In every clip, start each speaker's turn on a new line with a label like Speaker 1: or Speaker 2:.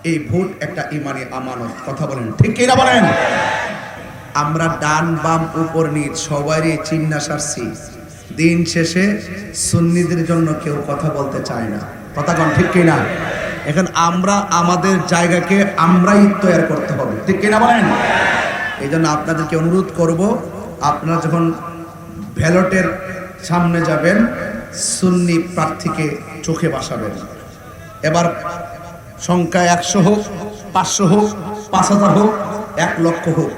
Speaker 1: এই ভোট একটা ইমানি আমানত। কথা বলেন ঠিক কিনা বলেন? আমরা ডান বাম উপর নিচ সবারই চিন্না সারছি, দিন শেষে সুন্নিদের জন্য কেউ কথা বলতে চায় না। কথা কোন ঠিক কিনা? এখন আমরা আমাদের জায়গাকে আমরাই তৈরি করতে হবে, ঠিক কিনা বলেন? এই জন্য আপনাদেরকে অনুরোধ করব, আপনারা যখন ব্যালটের সামনে যাবেন সুন্নি প্রার্থীকে চোখে বসাবেন। এবার সংখ্যা 100 হোক, 500 হোক, 5000 হোক, 1 লক্ষ হোক,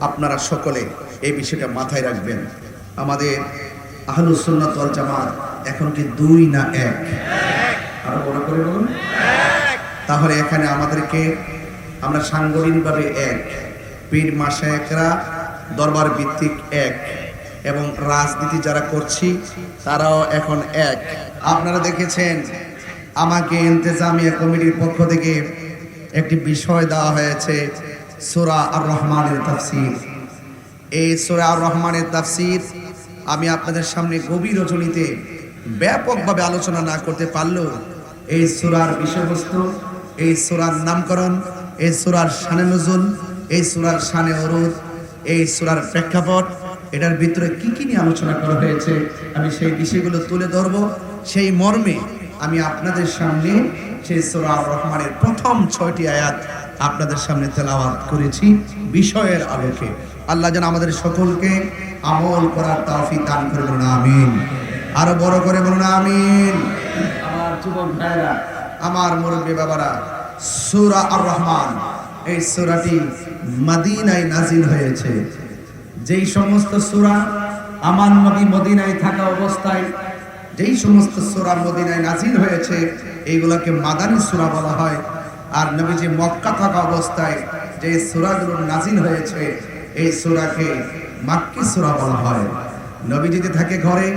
Speaker 1: আপনারা সকলে এই বিষয়টা মাথায় রাখবেন। আমাদের আহলুস সুন্নাত ওয়াল জামাত এখন কি 2 না 1? আরো বড় করে বলুন। তাহলে এখানে আমাদেরকে আমরা সাংগঠনিকভাবে 1, পীর মাশায়েখরা দরবার ভিত্তিক 1, এবং রাজনীতি যারা করছি তারাও এখন 1। আপনারা দেখেছেন আমাকে ইন্তেজামিয়া কমিটির পক্ষ থেকে একটি বিষয় দেওয়া হয়েছে, সূরা আর রহমানের তাফসীর। এই সূরা আর রহমানের তাফসীর আমি আপনাদের সামনে গভীর রজনীতে ব্যাপকভাবে আলোচনা না করতে পারলেও এই সূরার বিষয়বস্তু, এই সূরার নামকরণ, এই সূরার শানে নুজুল, এই সূরার শানে উরুদ, এই সূরার প্রেক্ষাপট, এটার ভিতরে কি কি নিয়ে আলোচনা করা হয়েছে আমি সেই বিষয়গুলো তুলে ধরব। সেই মর্মে আমি আপনাদের সামনে সেই সূরা আর রহমানের প্রথম 6টি আয়াত আপনাদের সামনে তেলাওয়াত করেছি বিষয়ের আলোকে। আল্লাহ যেন আমাদের সকলকে আমল করার তৌফিক দান করে, বলুন আমিন। আরো বড় করে বলুন আমিন। আমার যুবক ভাইরা, আমার মুরব্বী বাবারা, সূরা আর রহমান এই সূরাটি মদিনায় নাজিল হয়েছে। যেই সমস্ত সূরা আমার নবী মদিনায় থাকা অবস্থায় যেই সমস্ত সূরা মদিনায় নাজিল হয়েছে এইগুলোকে মাদানী সূরা বলা হয়। আর নবীজি মক্কা থাকা অবস্থায় যে সূরাগুলো নাজিল হয়েছে এই সূরাকে মাক্কি সূরা বলা হয়। নবী যদি থাকে ঘরে,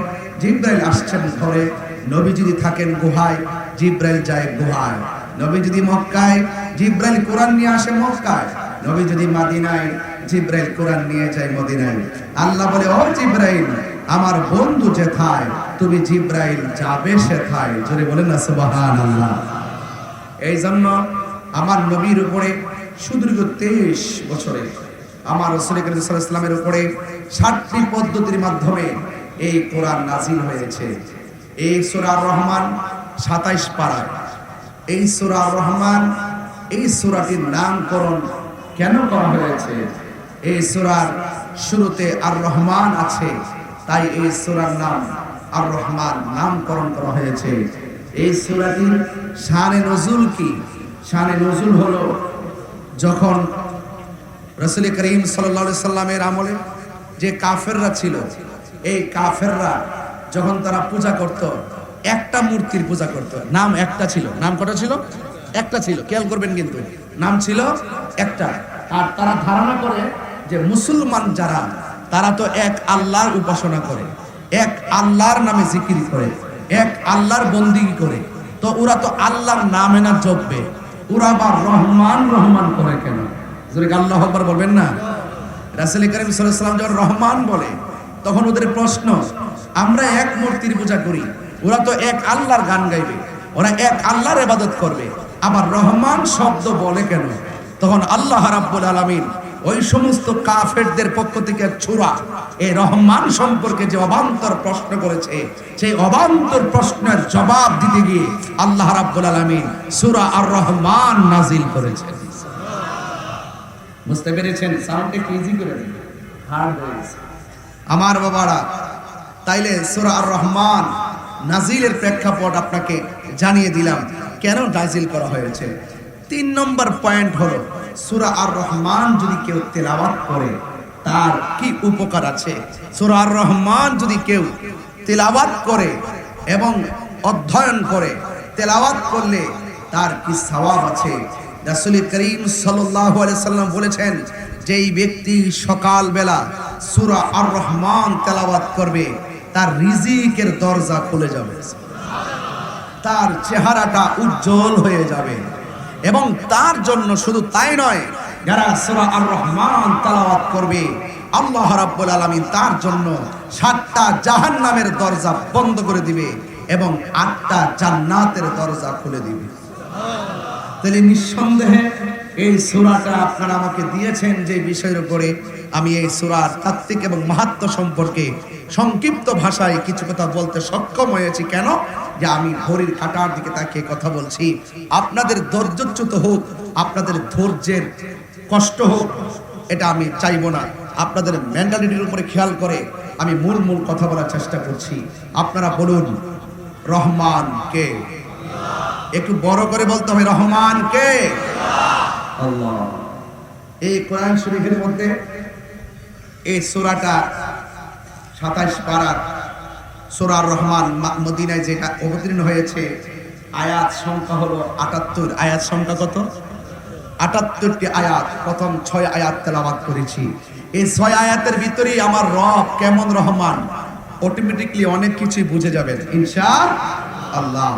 Speaker 1: জিবরাইল আসছেন ঘরে। নবী যদি থাকেন গুহায়, জিবরাইল যায় গুহায়। নবী যদি মক্কায়, জিবরাইল কোরআন নিয়ে আসে মক্কায়। নবী যদি মদিনায়, জিবরাইল কোরআন নিয়ে যায় মদিনায়। আল্লাহ বলে, ও জিবরাইল, আমার বন্ধু যেথায় তুমি জিবরাইল যাবে সেথায়। জোরে বলেন না সুবহানাল্লাহ। এই জন্য আমার নবীর উপরে সুদীর্ঘ 23 বছরে আমার রাসূল করিম সাল্লাল্লাহু আলাইহি ওয়াসাল্লামের উপরে 60টি পদ্ধতির মাধ্যমে এই কোরআন নাযিল হয়েছে। এই সূরা আর রহমান 27 পারা। এই সূরা আর রহমান, এই সূরাটির নামকরণ কেন করা হয়েছে? এই সূরার শুরুতে আর রহমান আছে, তাই এই সূরার নাম আর রহমান নামকরণ করা হয়েছে। এই সূরাটির শানে নজুল কি? শানে নজুল হলো যখন রাসূল করিম সাল্লাল্লাহু আলাইহি সাল্লামের আমলে যে কাফেররা ছিল, এই কাফেররা যখন তারা পূজা করত, একটা মূর্তির পূজা করত। নাম একটা ছিল। নাম কটা ছিল? একটা ছিল। খেয়াল করবেন কিন্তু নাম ছিল একটা। আর তারা ধারণা করে যে মুসলমান যারা, তারা তো এক আল্লাহর উপাসনা করে, এক আল্লাহর নামে জিকির করে, এক আল্লাহর বন্দেগী করে। তো ওরা তো আল্লাহর নামে না জপবে, ওরা আবার রহমান রহমান করে কেন? যদি আল্লাহু আকবার বলবেন না। রাসূল করিম সাল্লাল্লাহু আলাইহি ওয়াসাল্লাম যখন রহমান বলে তখন ওদের প্রশ্ন, আমরা এক মূর্তির পূজা করি, ওরা তো এক আল্লাহর গান গাইবে, ওরা এক আল্লাহর ইবাদত করবে, আবার রহমান শব্দ বলে কেন? তখন আল্লাহ রাব্বুল আলামিন ওই সমস্ত কাফেরদের পক্ষ থেকে ছুরা এই রহমান সম্পর্কে যে অবান্তর প্রশ্ন করেছে, সেই অবান্তর প্রশ্নের জবাব দিতে গিয়ে আল্লাহ রাব্বুল আলামিন সূরা আর রহমান নাজিল করেছেন। বুঝতে পেরেছেন? সাউন্ড একটু ইজি করে দিন, হার্ড হয়েছে আমার বাবারা। তাইলে সূরা আর রহমান নাজিলের প্রেক্ষাপট আপনাকে জানিয়ে দিলাম কেন নাজিল করা হয়েছে। 3 নম্বর পয়েন্ট হলো, সূরা আর রহমান যদি কেউ তেলাওয়াত করে তার কি উপকার আছে। সূরা আর রহমান যদি কেউ তেলাওয়াত করে এবং অধ্যয়ন করে, তেলাওয়াত করলে তার কি সওয়াব আছে। রাসূল করিম সাল্লাল্লাহু আলাইহি সাল্লাম বলেছেন, যেই ব্যক্তি সকাল বেলা সূরা আর রহমান তেলাওয়াত করবে তার রিজিকের দরজা খুলে যাবে, তার চেহারাটা উজ্জ্বল হয়ে যাবে। এবং তার জন্য শুধু তাই নয়, যারা সূরা আর রহমান তেলাওয়াত করবে আল্লাহ রাব্বুল আলামিন তার জন্য 7টা জাহান্নামের দরজা বন্ধ করে দিবে এবং 8টা জান্নাতের দরজা খুলে দিবে। তাহলে নিঃসন্দেহে এই সূরাটা আপনারা আমাকে দিয়েছেন যে বিষয়ের উপরে আমি এই সূরার তাত্ত্বিক এবং মাহাত্ম্য সম্পর্কে সংক্ষিপ্ত ভাষায় কিছু কথা বলতে সক্ষম হয়েছি। কেন? যে আমি ঘড়ির কাঁটার দিকে তাকিয়ে কথা বলছি। আপনাদের ধৈর্যচ্যুত হোক, আপনাদের ধৈর্যের কষ্ট হোক, এটা আমি চাইবো না। আপনাদের মেন্টালিটির উপরে খেয়াল করে আমি মূল কথা বলার চেষ্টা করছি। আপনারা বলুন, রহমান কে? একটু বড় করে বলতে হবে, রহমান কে? আল্লাহ। এই কোরআন শরীফের মধ্যে এই সূরাটা 27 পারার সূরা রহমান মদিনায় যেটা অবতীর্ণ হয়েছে, আয়াত সংখ্যা হলো 78। আয়াত সংখ্যা কত? 78টি আয়াত। প্রথম 6 আয়াত তেলাওয়াত করেছি। এই 6 আয়াতের ভিতরেই আমার রব কেমন রহমান অটোমেটিক্যালি অনেক কিছুই বুঝে যাবেন ইনশাআল্লাহ।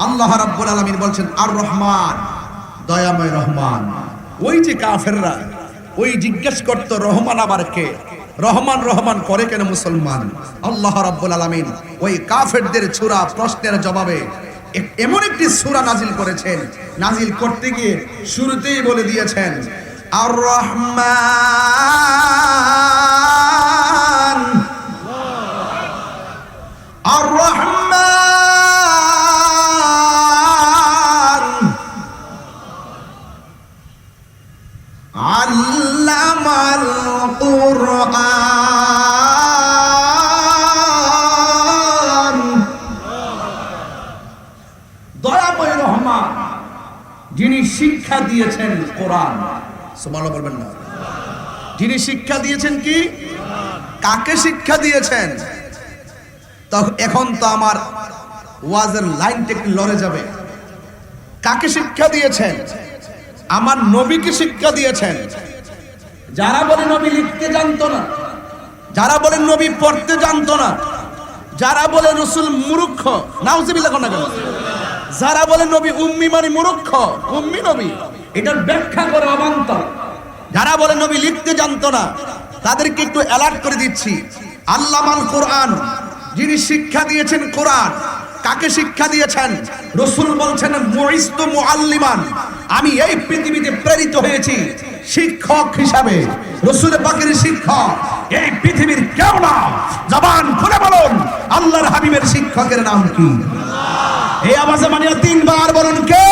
Speaker 1: আল্লাহ রাব্বুল আলামিন বলছেন আর রহমান, দয়াময় রহমান। ওই যে কাফেররা ওই জিজ্ঞেস করত রহমান আবার কে? রহমান রহমান করে কেন মুসলমান? আল্লাহ রাব্বুল আলামিন ওই কাফেরদের ছোড়া প্রশ্নের জবাবে এমন একটি সূরা নাজিল করেছেন, নাজিল করতে গিয়ে শুরুতেই বলে দিয়েছেন আর রহমান, আর রহমান আল্লামাল কুরআন। দয়াময় রহমান যিনি শিক্ষা দিয়েছেন কোরআন। সুবহানাল্লাহ বলবেন না? যিনি শিক্ষা দিয়েছেন কি? কাকে শিক্ষা দিয়েছেন? এখন তো আমার ওয়াজের লাইনটা একটু লড়ে যাবে। কাকে শিক্ষা দিয়েছেন? আমার নবীকে শিক্ষা দিয়েছেন। যারা বলে নবী লিখতে জানতো না, যারা বলে নবী পড়তে জানতো না, যারা বলে রাসূল মূর্খ, নাউজুবিল্লাহ কোন না, যারা বলে নবী উম্মি মানে মূর্খ, উম্মি নবী, এটার ব্যাখ্যা করে অবান্তর। যারা বলে নবী লিখতে জানতো না তাদেরকে একটু অ্যালার্ট করে দিচ্ছি। আল্লামাল কোরআন, যিনি শিক্ষা দিয়েছেন কোরআন। কাকে শিক্ষা দিয়েছেন? রাসূল বলছেন মুইস্তু মুআল্লিমান, আমি এই পৃথিবীতে প্রেরিত হয়েছি শিক্ষক হিসাবে। রাসূল পাকের শিক্ষক এই পৃথিবীর কেউ না। জবান খুলে বলুন আল্লাহর হাবিবের শিক্ষকের নাম কি? এই আওয়াজে মানে 3 বার বলুন কে?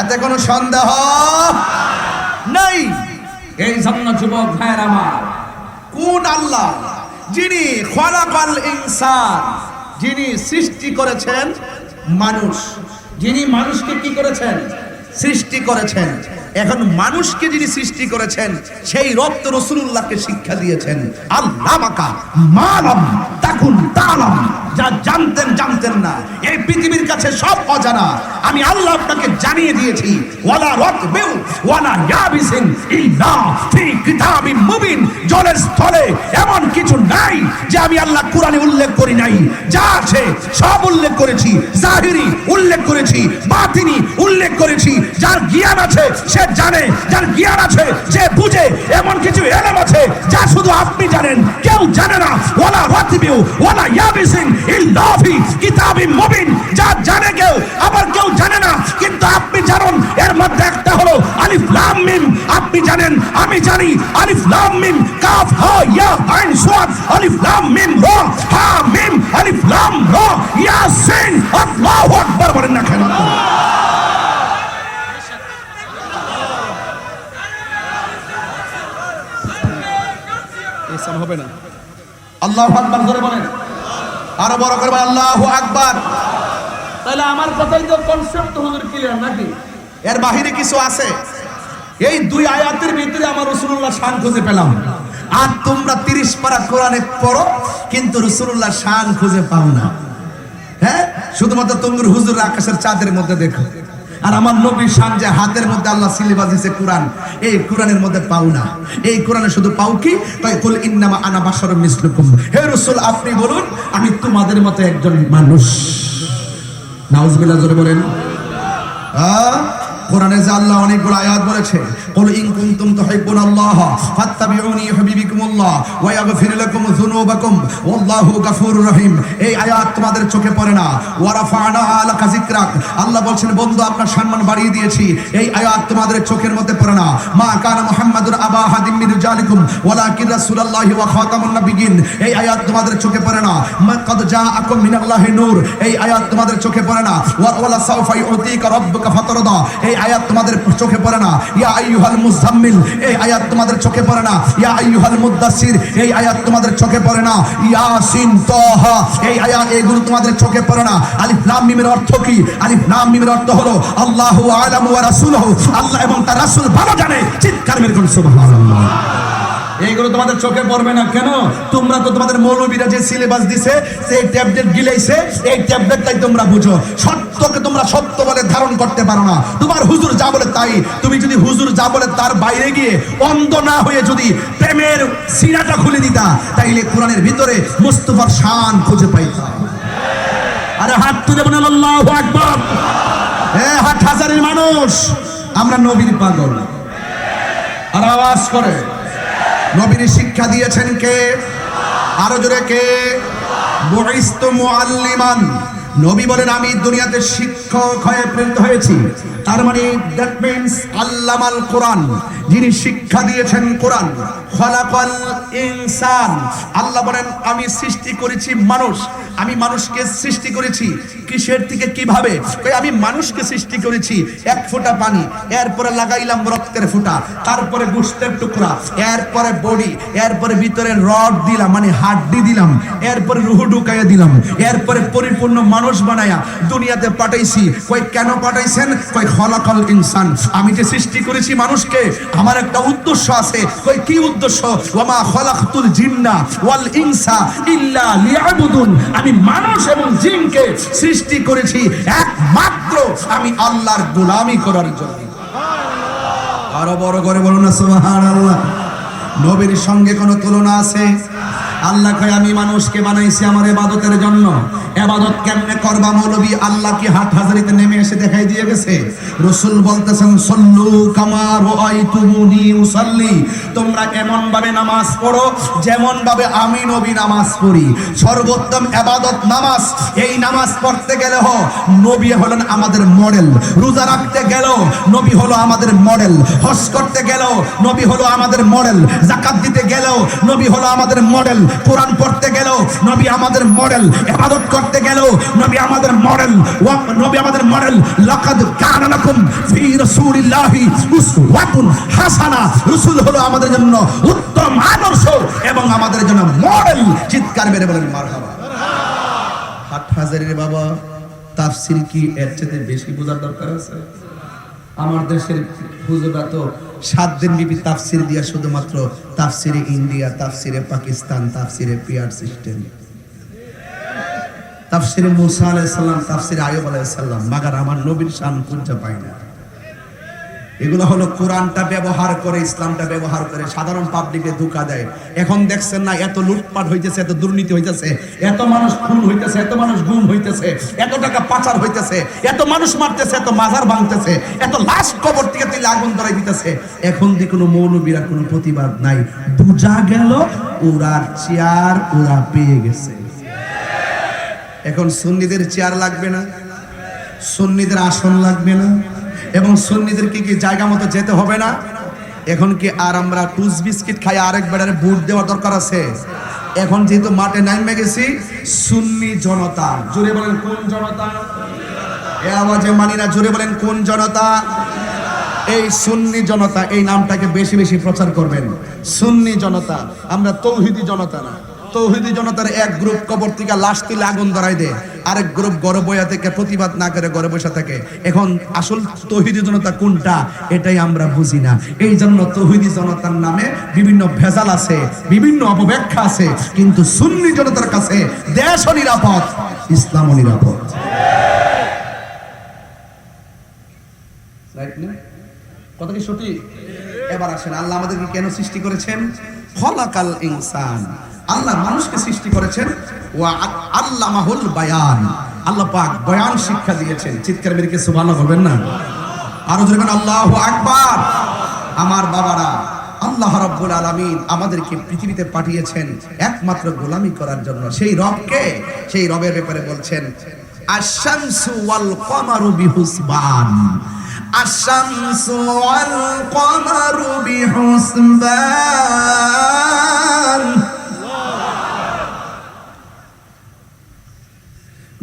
Speaker 1: এতে কোনো সন্দেহ নাই। এই জন্য যুবক ভাইয়ের আমার, কোন আল্লাহ যিনি খলাকাল ইনসান, যিনি সৃষ্টি করেছেন মানুষ, যিনি মানুষকে কি করেছেন? সৃষ্টি করেছেন। এখন মানুষকে যিনি সৃষ্টি করেছেন সেই রব তো রাসূলুল্লাহকে শিক্ষা দিয়েছেন আল্লামাকা মালাম তাকুন তালাম, যা জানতেন না, এই পৃথিবীর কাছে সব অজানা আমি আল্লাহ আপনাকে জানিয়ে দিয়েছি। ওয়ালা রাতবিউ ওয়ালা ইয়াবিসিন ইল্লা ফি কিতাবিম মুবিন, জলের স্থলে এমন কিছু নাই যে আমি আল্লাহ কোরআনে উল্লেখ করি নাই। যা আছে সব উল্লেখ করেছি, জাহিরি উল্লেখ করেছি, বাতিনি উল্লেখ করেছি। যার জ্ঞান আছে সে জানে, যার জ্ঞান আছে সে বুঝে। এমন কিছু ইলম আছে যা শুধু আপনি জানেন, কেউ জানে না। ওয়ালা রাতবিউ ওয়ালা ইয়াবিসিন ইল্লা ফি কিতাবিম মুবিন, যা জানে কেউ আবার কেউ জানে না, কিন্তু আপনি জানেন। এর মধ্যে একটা হলো আলিফ লাম মিম। আপনি জানেন, আমি জানি। আলিফ লাম মিম কাফ হা ইয়া আইন সাদ, আলিফ লাম মিম রা হা মিম, আলিফ লাম রা ইয়াসিন। আল্লাহু আকবার বলেন না কেন? এসব হবে না। আল্লাহু আকবার জোরে বলেন, আরো বড় করে বলেন আল্লাহু আকবার। তাহলে আমার কথাই তো কনসেপ্ট হুজুর ক্লিয়ার নাকি? এর বাহিরে কিছু আছে? এই 2 আয়াতের ভিতরে আমার রাসূলুল্লাহ শান খুঁজে পেলাম। আর তোমরা 30 পারা কোরআনে পড়ো কিন্তু রাসূলুল্লাহ শান খুঁজে পাও না। হ্যাঁ, শুধুমাত্র তোমরা হুজুর আকাশের চাঁদের মধ্যে দেখো, আর আমার নবীর শান যে হাতের মধ্যে আল্লাহ সিলেবাস দিয়েছে কোরআন, এই কোরআনের মধ্যে পাও না। এই কোরআনে শুধু পাও কি? তাই কুল ইন্নামা আনা বাশারুম মিসলুকুম, হে রাসূল আপনি বলুন আমি তোমাদের মতো একজন মানুষ। নাউজুবিল্লাহ জোরে বলেন। কোরআনে যে আল্লাহ অনেকগুলো আয়াত বলেছে, কুল ইন কুনতুম তুহিব্বুনাল্লাহ ফাত্তাবিউনি ইউহিব্বুকুমুল্লাহ ওয়া ইয়াগফির লাকুম যুনুবাকুম ওয়াল্লাহু গফুরুর রহিম। এই আয়াত তোমাদের চোখে পড়ে না? ওয়া রাফা'না লাকা যিকরাক, আল্লাহ বলছেন বন্ধু আপনার সম্মান বাড়িয়ে দিয়েছি। এই আয়াত তোমাদের চোখের মধ্যে পড়ে না? মা কানা মুহাম্মাদুর আবা আহাদিম মিন রিজালিকুম ওয়ালাকিন রাসূলুল্লাহি ওয়া খাতামুন নাবিয়্যিন, এই আয়াত তোমাদের চোখে পড়ে না? মা কাদ জাআকুম মিনাল্লাহি নূর, এই আয়াত তোমাদের চোখে পড়ে না? ওয়ালা সাওফা ইউতিকা রাব্বুকা ফাতারদা, এই আয়াত তোমাদের চোখে পড়ে না? ইয়া আইয়ুহাল মুযাম্মিল, এই আয়াত তোমাদের চোখে পড়ে না? ইয়া আইয়ুহাল মুদ্দাসসির, এই আয়াত তোমাদের চোখে পড়ে না? ইয়াসিন তাহা, এই আয়াত এগুলো তোমাদের চোখে পড়ে না? আলিফ লাম মিমের অর্থ কি? আলিফ লাম মিমের অর্থ হলো আল্লাহু আ'লামু ওয়া রাসূলুহু, আল্লাহ এবং তার রাসূল ভালো জানে। চিৎকার মেরে বলুন সুবহানাল্লাহ। এইগুলো তোমাদের চোখে পড়বে না কেন? তোমরা তো তোমাদের মৌলবীরা যে সিলেবাস দিছে, সেই ট্যাবলেট গিলাইছে, এই ট্যাবলেটটাই তোমরা বুঝো। সত্যকে তোমরা সত্য বলে ধারণ করতে পারো না। তোমার হুজুর যা বলে তাই, তুমি যদি হুজুর যা বলে তার বাইরে গিয়ে অন্ধ না হয়ে যদি প্রেমের সিনাটা খুলে দিতা, তাইলে কোরআনের ভিতরে মুস্তাফার শান খুঁজে পাইতা। আরে হাত তুলে বলেন আল্লাহু আকবার। হাট হাজারের মানুষ আমরা নবীর পাগল। আর আওয়াজ করে নবীর শিক্ষা দিয়েছেন কে? আরো জোরে কে? বুইস্তু মুআল্লিমান, নবী বলেন আমি দুনিয়াতে শিক্ষক হয়ে প্রেরিত হয়েছি। তার মানে দ্যাট মিন্স আল্লামাল কোরআন, যিনি শিক্ষা দিয়েছেন কোরআন। খলাকাল ইনসান, আল্লাহ বলেন আমি সৃষ্টি করেছি মানুষ। আমি মানুষকে সৃষ্টি করেছি কিসের থেকে, কিভাবে? আমি মানুষকে সৃষ্টি করেছি এক ফোঁটা পানি, এরপরে লাগাইলাম রক্তের ফোঁটা, তারপরে গোশতের টুকরা, এরপরে বডি, এরপরে ভিতরে রড দিলাম মানে হাড্ডি দিলাম, এরপরে রুহ ঢুকাইয়া দিলাম, এরপরে পরিপূর্ণ মানুষ বানায়া দুনিয়াতে পাঠাইছি। কই কেন পাঠাইছেন? কই খলাকাল ইনসান, আমি যে সৃষ্টি করেছি মানুষকে আমার একটা উদ্দেশ্য আছে। কই কি উদ্দেশ্য? ওয়ামা খলাকতুল জিন্না ওয়াল ইনসা ইল্লা লিয়াবুদুন, আমি মানুষ এবং জিনকে সৃষ্টি করেছি একমাত্র আমি আল্লাহর গোলামি করার জন্য। আরো বড় করে বলুন না সুবহানাল্লাহ। নবীর সঙ্গে কোনো তুলনা আছে? আল্লাহ কয় আমি মানুষকে বানাইছি আমার ইবাদতের জন্য। ইবাদত কেমনে করবা মৌলবী? আল্লাহ কি হাট হাজারিতে নেমে এসে দেখাই দিয়ে গেছে? রাসূল বলতেছেন সাল্লু কামা রাআইতুমুনি উসাল্লি, তোমরা এমন ভাবে নামাজ পড়ো যেমন ভাবে আমি নবী নামাজ পড়ি। সর্বোত্তম ইবাদত নামাজ। এই নামাজ পড়তে গেলে নবী হলেন আমাদের মডেল, রোজা রাখতে গেল নবী হলো আমাদের মডেল, হজ করতে গেল নবী হলো আমাদের মডেল, যাকাত দিতে গেল নবী হলো আমাদের মডেল, কোরআন পড়তে গেল নবী আমাদের মডেল, ইবাদত করতে গেল নবী আমাদের মডেল। নবী আমাদের মডেল। লাকাদ কানা লাকুম ফি রাসূলিল্লাহি উসওয়াতুন হাসানা, রাসূল হলো আমাদের জন্য উত্তম আদর্শ এবং আমাদের জন্য মডেল। চিৎকার মেরে বলেন মারহাবা। হাট হাজারের বাবা তাফসীর কি এর চেয়ে বেশি বোঝার দরকার আছে? আমার দেশের হুজুররা তো 7 দিন বিবি তাফসীর দিয়া শুধুমাত্র তাফসীরে ইন্ডিয়া, তাফসীরে পাকিস্তান, তাফসীরে পিয়ার সিস্টেম, তাফসীরে মুসা আলাইহিস সালাম, তাফসীরে আইয়ুব আলাইহিস সালাম, মাগার আমার নবীর শান খুঁজে পাই না। এগুলো হলো কোরআনটা ব্যবহার করে, ইসলামটা ব্যবহার করে সাধারণ পাবলিকে ধোঁকা দেয়। এখন দেখছেন না এত লুটপাট হইতেছে, এত দুর্নীতি হইতেছে, এত মানুষ খুন হইতেছে, এত মানুষ গুম হইতেছে, এত টাকা পাচার হইতেছে, এত মানুষ মারতেছে, এত মাজার ভাঙতেছে, এত লাশ কবর থেকে তুলে আগুন ধরাই দিতেছে। এখন যে কোনো মৌলবীরা কোনো প্রতিবাদ নাই, বুঝা গেল ওরা চেয়ার ওরা পেয়ে গেছে। এখন সুন্নিদের চেয়ার লাগবে না, সুন্নিদের আসন লাগবে না, এবং সুন্নিদেরকে কি জায়গা মতো যেতে হবে না। এখন কি আর আমরা টুস বিস্কিট খাই আরেকবারে ভোট দেওয়ার দরকার আছে? এখন যেহেতু মাঠে নামে গেছি, সুন্নি জনতা, জোরে বলেন কোন জনতা? এ আওয়াজে মানি না, জোরে বলেন কোন জনতা? এই সুন্নি জনতা, এই নামটাকে বেশি বেশি প্রচার করবেন। সুন্নি জনতা, আমরা তৌহিদি জনতা না। তৌহিদি জনতার এক গ্রুপ কবর থেকে লাশ তুলে আগুন ধরাই দেয়, আরেক গ্রুপ ঘরে বইয়া থেকে প্রতিবাদ না করে ঘরে বসে থাকে। এখন আসল তৌহিদি জনতা কোনটা এটাই আমরা বুঝি না। এই জন্য তৌহিদি জনতার নামে বিভিন্ন ভেজাল আছে, বিভিন্ন অপব্যাখ্যা আছে, কিন্তু সুন্নি জনতার কাছে দেশও নিরাপদ, ইসলামও নিরাপদ। রাইট না? কথা কি সঠিক? এবার আসেন, আল্লাহ আমাদেরকে কেন সৃষ্টি করেছেন? খলাকাল ইনসান, আল্লাহ মানুষকে সৃষ্টি করেছেন। ওয়া আল্লামাহুল বায়ান, আল্লাহ পাক বয়ান শিক্ষা দিয়েছেন। চিৎকার মেরে কি সুবহানাল্লাহ বলবেন না? আরো জোরে বলেন আল্লাহু আকবার। আমার বাবারা, আল্লাহ রাব্বুল আলামিন আমাদেরকে পৃথিবীতে পাঠিয়েছেন একমাত্র গোলামি করার জন্য। সেই রবকে, সেই রবের ব্যাপারে বলছেন আশ-শামসু ওয়াল কমারু বিহুসবান, আশ-শামসু ওয়াল কমারু বিহুসবান।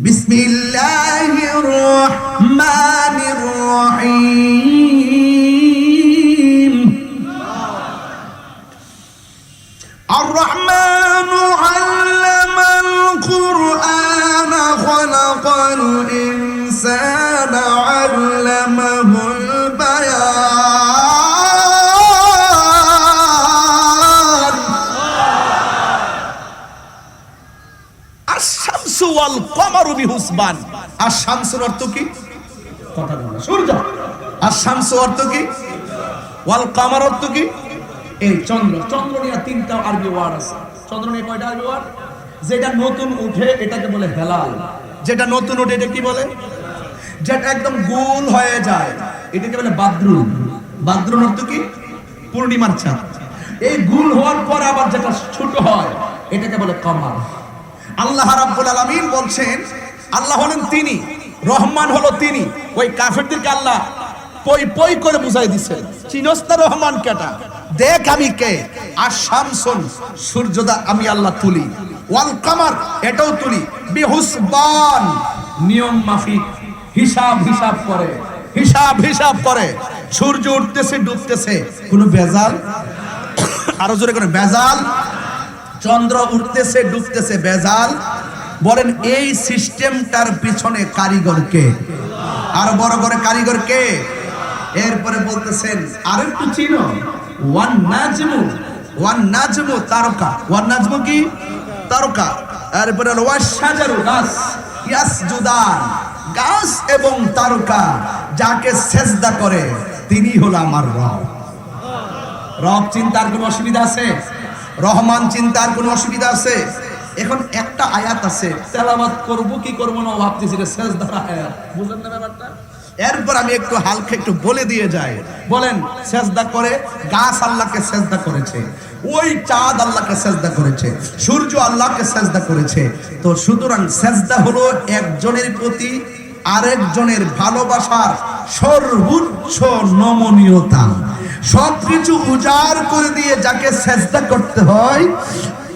Speaker 1: বিসমিল্লাহির রহমানির রহিম। الرحمن علم القرآن خلق الإنسان علمه البيان الشمس والقمر بحسبان। الشمس অর্থ কি? কথা বলো না, সূর্য। الشمس অর্থ কি? ওয়াল কমার অর্থ কি? এই চন্দ্র। চন্দ্র নিয়ে তিনটা আরবি ওয়ার্ড আছে। চন্দ্র নিয়ে কয়টা আরবি ওয়ার্ড? যেটা নতুন উঠে এটাকে বলে হেলাল। যেটা নতুন উঠে এটা কি বলে? যেটা একদম গোল হয়ে যায় এটাকে বলে বাদরুন। বাদরুন অর্থ কি? পূর্ণিমার চাঁদ। এই গোল হওয়ার পর আবার যেটা ছোট হয় এটাকে বলে কমার। আল্লাহ রাব্বুল আলামিন বলছেন আল্লাহ হলেন তিনি, রহমান হলো তিনি। ওই কাফেরদেরকে আল্লাহ পই পই করে বুঝাই দিছে, চিনস না রহমান কেটা? দেখ আমি কে। আর শামসুন, সূর্যদা আমি আল্লাহ তুলি, ওয়াল কামার এটাও তুলি, বিহুসবান নিয়ম মাফিক, হিসাব হিসাব করে, হিসাব হিসাব করে। সূর্য উঠতেছে ডুবতেছে, কোনো ভেজাল? আরো জোরে করে ভেজাল? চন্দ্র উঠতেছে ডুবতেছে, ভেজাল? বলেন এই সিস্টেমটার পিছনে কারিগর কে? আর বড় করে কারিগর কে? এরপরে বলতেছেন আর একটু চিনো, ওয়ান নাজমু, ওয়ান নাজমু তারকা। ওয়ান নাজমু কি? তারকা। এরপরে হলো ওয়াশাজারু, গাছ, ইয়াসজুদান, গাছ এবং তারকা যাকে সেজদা করে তিনি হলো আমার রব। রব চিন্তার কোনো অসুবিধা আছে? রহমান চিন্তার কোনো অসুবিধা আছে? এখন একটা আয়াত আছে, তেলাওয়াত করব কি করব না ভাবতেছি, সেজদার আয়াত। বুঝলেন না ব্যাপারটা? এরপর আমি একটু হালকা একটু বলে দিয়ে যাই। বলেন সেজদা করে, গাছ আল্লাহকে সেজদা করেছে, ওই চাঁদ আল্লাহকে সেজদা করেছে, সূর্য আল্লাহকে সেজদা করেছে। তো সুতরাং সেজদা হলো একজনের প্রতি আরেকজনের ভালোবাসার সর্বোচ্চ নমনীয়তা। সবকিছু উজাড় করে দিয়ে যাকে সেজদা করতে হয়,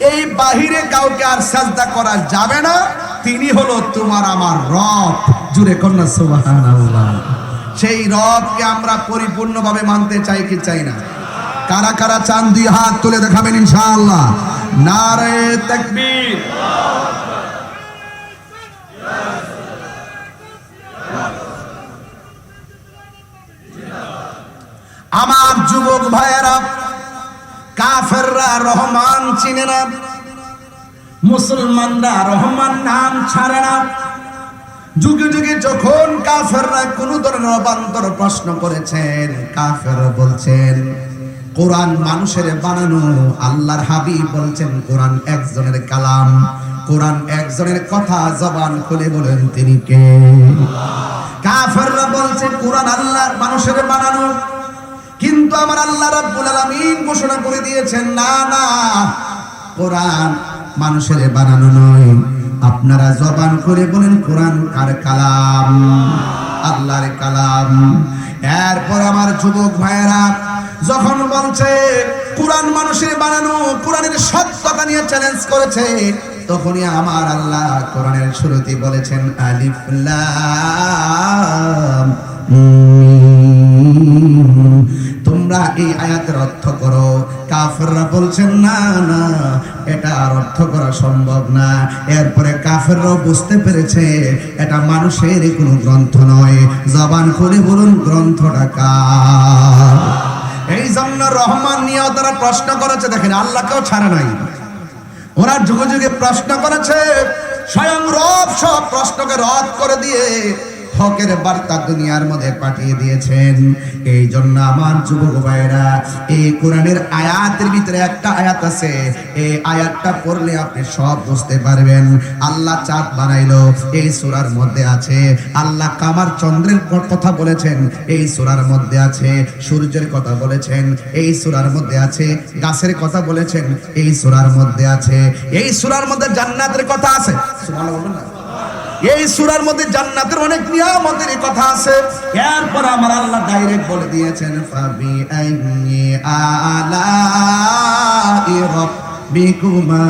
Speaker 1: এই বাহিরে কাউকে আর সেজদা করা যাবে না। তিনি হলো তোমার আমার রব। জুড়ে কন্যা সুবহানাল্লাহ। সেই রবকে আমরা পরিপূর্ণভাবে মানতে চাই কি চাই না? কারা কারা চান দুই হাত তুলে দেখাবেন ইনশাআল্লাহ। নারে তাকবীর। আমার যুবক ভাইয়েরা, কাফেররা রহমান চিনে না, মুসলমানরা রহমান নাম ছাড়ে না। যুগে যুগে যখন কাফেররা কোন ধরনের অবান্তর প্রশ্ন করেছেন, কাফেররা বলছেন কোরআন মানুষের বানানো, আল্লাহর হাবিব বলছেন কোরআন একজনের কালাম, কোরআন একজনের কথা। জবান খুলে বলেন তিনি কে? কাফেররা বলছে কোরআন আল্লাহর মানুষের বানানো, কিন্তু আমার আল্লাহ রাব্বুল আলামিন ঘোষণা করে দিয়েছেন না না, কোরআন মানুষের বানানো নয়। আপনারা জবান করে বলেন কোরআন কার কালাম? আল্লাহর কালাম। এরপর আমার যুবক ভাইয়েরা যখন বলছে কোরআন মানুষের বানানো, কোরআনের সত্যতা নিয়ে চ্যালেঞ্জ করেছে, তখনই আমার আল্লাহ কোরআনের শুরুতেই বলেছেন আলিফ লাম মিম। তোমরা এই আয়াতের অর্থ করো। কাফেররা বলছেন না না, এটা আর অর্থ করা সম্ভব না। এরপরে কাফেররাও বুঝতে পেরেছে এটা মানুষের কোনো গ্রন্থ নয়। জবান খুলে বলুন গ্রন্থটা কার? এই জন্য রহমান নিয়েও তারা প্রশ্ন করেছে। দেখেন আল্লাহকেও ছাড়া নাই, ওরা যুগে যুগে প্রশ্ন করেছে। স্বয়ং রব সব প্রশ্নকে রদ করে দিয়ে হকের বার্তা দুনিয়ার মধ্যে পাঠিয়ে দিয়েছেন। এই জন্য আমার যুবক ভাইরা, এই কোরআনের আয়াতের ভিতরে একটা আয়াত আছে, এই আয়াতটা পড়লে আপনি সব বুঝতে পারবেন। আল্লাহ চাঁদ বানাইলো, এই সূরার মধ্যে আছে। আল্লাহ কামার চন্দ্রের কথা বলেছেন, এই সূরার মধ্যে আছে। সূর্যের কথা বলেছেন, এই সূরার মধ্যে আছে। গাছের কথা বলেছেন, এই সূরার মধ্যে আছে। এই সূরার মধ্যে জান্নাতের কথা আছে। সুবহানাল্লাহ বলবেন না? এই সূরার মধ্যে জান্নাতের অনেক নিয়ামতের কথা আছে। এরপর আমার আল্লাহ ডাইরেক্ট বলে দিয়েছেন, ফাবি আইনি আলাই রাব্বিকুমা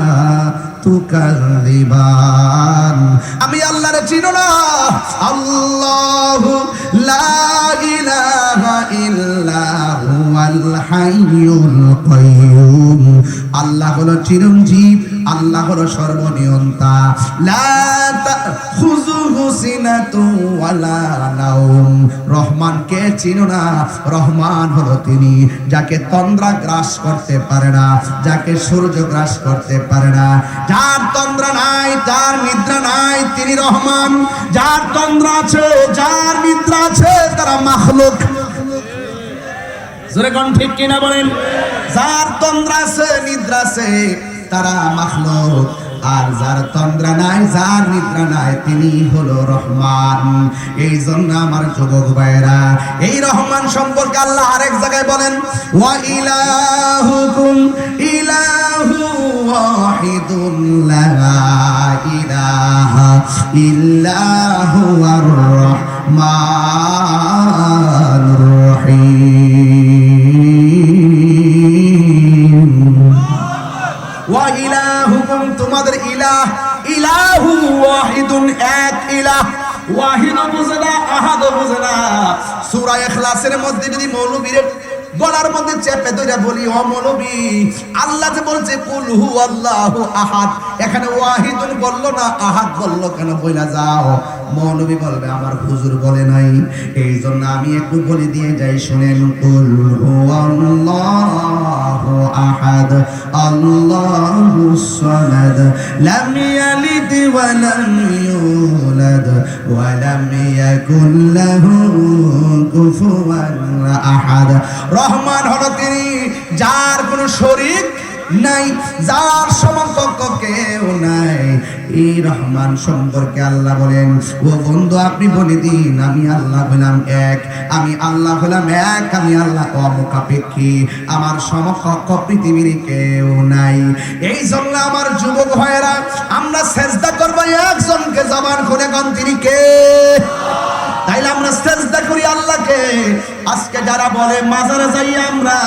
Speaker 1: তুকাযিবান। আমি আল্লাহরে চিনো না? আল্লাহু লা ইলাহা ইল্লা হুয়াল হাইয়ুল কাইয়ুম। আল্লাহ হলো চিরঞ্জীব, আল্লাহ হলো সর্বনিয়ন্তা। লা তাখুযুহু সিনাতুন ওয়ালা নাওম। রহমানকে চিনো না? রহমান হলো তিনি যাকে তন্দ্রা গ্রাস করতে পারে না, যাকে সূর্য গ্রাস করতে পারে না। যার তন্দ্রা নাই, যার নিদ্রা নাই, তিনি রহমান। যার তন্দ্রা আছে, যার নিদ্রা আছে, তারা মাখলুক। জোরে কোন ঠিক কিনা বলেন? যার তন্দ্রা আছে, নিদ্রা আছে, তারা মাখলুক। আর যার তন্দ্রা নাই, যার নিদ্রা নাই, তিনি হলো রহমান। এই জন্য আমার যুবক ভাইরা, এই রহমান সম্পর্কে আল্লাহ আরেক জায়গায় বলেন, ওয়া ইলাহুকুম ইলাহু ওয়াহিদুন লা ইলাহা ইল্লা হুয়ার রহমানুর রহিম। ওয়া ইলাহুকুম, তোমাদের ইলাহ, ইলাহু ওয়াহিদুন, এক ইলাহ। ওয়াহিদ বুঝে না, আহাদ বুঝে না। সূরা ইখলাসের মধ্যে যদি মৌলবীর গলার মধ্যে চেপে ধরে বলি, ও মৌলবী, আল্লাহ যে বলছে কুল হু আল্লাহু আহাদ, এখানে ওয়াহিদুন বললো না, আহাদ বললো কেন? বইলা যাও। মৌলবী বলবে আমার হুজুর বলে নাই। এই জন্য আমি একটু বলে দিয়ে যাই, শুনেন। কুল হু আল্লাহু আহাদ আল্লাহুস সামাদ লাম ইয়ালিদ ওয়া লাম ইউলাদ ওয়া লাম ইয়াকুল লাহু কুফুয়ান আহাদ। রহমান হলো তিনি যার কোনো শরীক নাই, যার সমকক্ষ কেউ নাই। এই রহমান সম্পর্কে আল্লাহ বলেন, ও বন্ধু আপনি বলে দিন, আমি আল্লাহ হলাম এক, আমি আল্লাহ হলাম এক, আমি আল্লাহ অমুখাপেক্ষী, আমার সমকক্ষ পৃথিবীর কেউ নাই। এই জন্য আমার যুবক ভাইয়েরা, আমরা সেজদা করবো একজনকে, জবান খুলে কোন তিনি কে? তাইলে আমরা সেজদা করি আল্লাহকে। আজকে যারা বলে মাজারে যাই আমরা,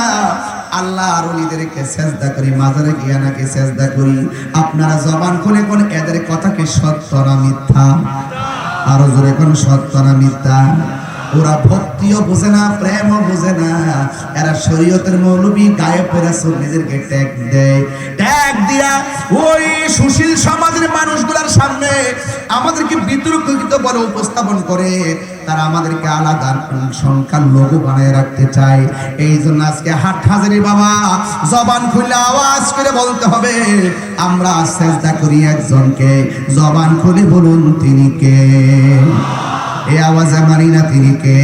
Speaker 1: আল্লাহর ওলিদেরকে সেজদা করি, মাজারে গিয়ে নাকি সেজদা করি, আপনারা জবান খুলে কোন এদের কথা কি সত্য না মিথ্যা? আরো জোরে কোন সত্য না মিথ্যা? ওরা ভক্তিও বুঝে না, প্রেমও বুঝে না। এরা শরীয়তের মৌলবী গায়ে পড়ে নিজেদেরকে ট্যাগ দেয়। ট্যাগ দিয়া ওই সুশীল সমাজের মানুষগুলোর সামনে আমাদেরকে বিতর্কিত বলে উপস্থাপন করে। তারা আমাদেরকে আলাদা সংখ্যার লোগো বানায় রাখতে চায়। এই জন্য আজকে হাট হাজারি বাবা, জবান খুলে আওয়াজ করে বলতে হবে, আমরা সেজদা করি একজনকে। জবান খুলে বলুন তিনি কে? এই আওয়াজে মানি না তিনি কে?